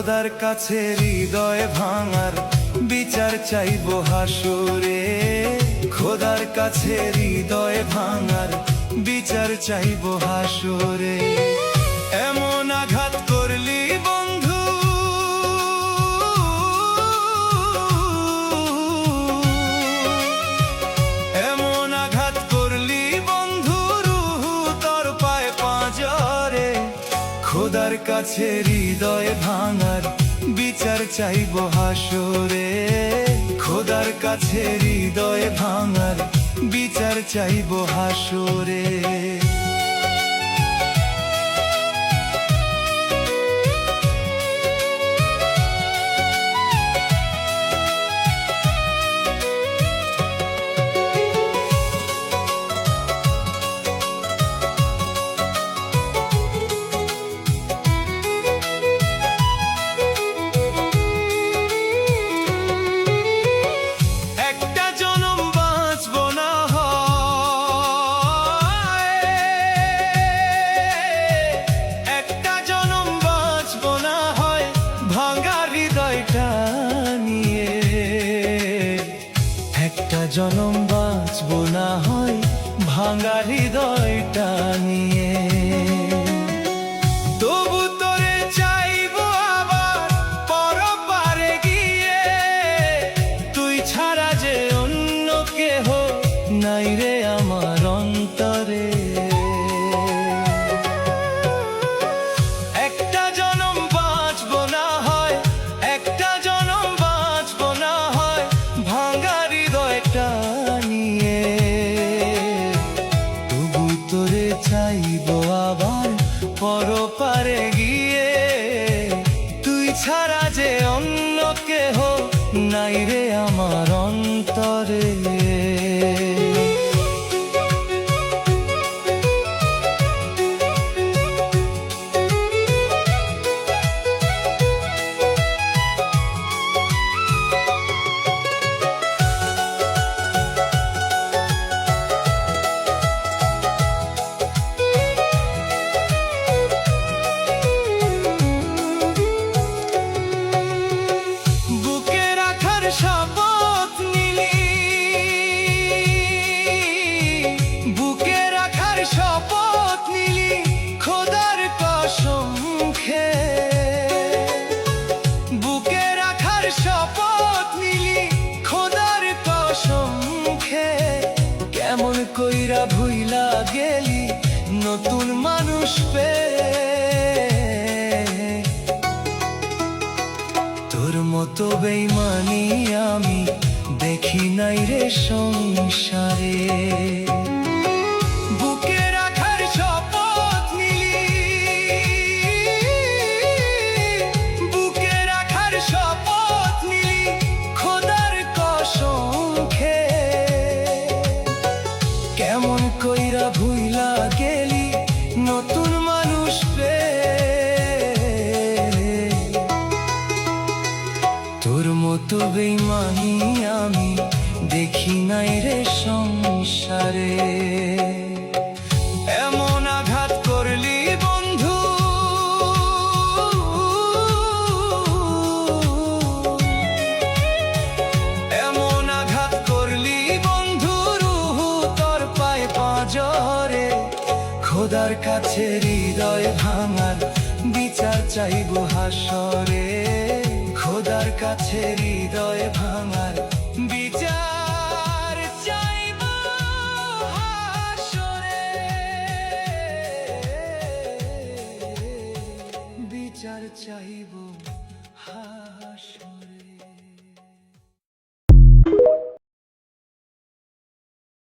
খোদার কাছে হৃদয় ভাঙার বিচার চাইবো হাসরে। খোদার কাছে হৃদয় ভাঙার বিচার চাইবো হাসরে। এমন আঘাত করলি বন্ধু, এমন আঘাত করলি বন্ধু, রূহ তোর পায়ে পাঁজরে। খোদার কাছে হৃদয় ভাঙার বিচার চাইবো হাসরে। খোদার কাছে হৃদয় ভাঙার বিচার চাইবো হাসরে। জনম বাঁচবো না হয় ভাঙা হৃদয়টা নিয়ে। তবু তোরে চাইবো আবার পরপারে গিয়ে, তুই ছাড়া যে অন্য কেহ নাই রে আমার অন্তরে। একটা জনম বাঁচবো না হয়, একটা জনম বাঁচবো না হয় ভাঙা হৃদয়টা নিয়ে। তবু তোরে চাইবো আবার পরপারে গিয়ে, তুই ছাড়া যে অন্য কেহ নাই রে আমার অন্তরে। শপথ নিলি, বুকে রাখার শপথ নিলি খোদার কসম খেয়ে। বুকে রাখার শপথ নিলি খোদার কসম খেয়ে। কেমন কইরা ভুইলা গেলি নতুন মানুষ পেয়ে। তোর মতো বেইমানি আমি দেখি নাই রে সংসারে। বুকে রাখার শপথ নিলি, বুকে রাখার শপথ নিলি খোদার কসম খেয়ে। কেমন কইরা ভুইলা গেলি নতুন মানুষ পেয়ে। তোর মতো বেইমানি আমি দেখি নাই রে সংসারে। এমন আঘাত করলি বন্ধু, এমন আঘাত করলি বন্ধু, রূহ তোর পায়ে পাঁজরে। খোদার কাছে হৃদয় ভাঙার বিচার চাইবো হাসরে। খোদার কাছে হৃদয় ভাঙার বিচার চাইবো হাসরে। বিচার চাইবো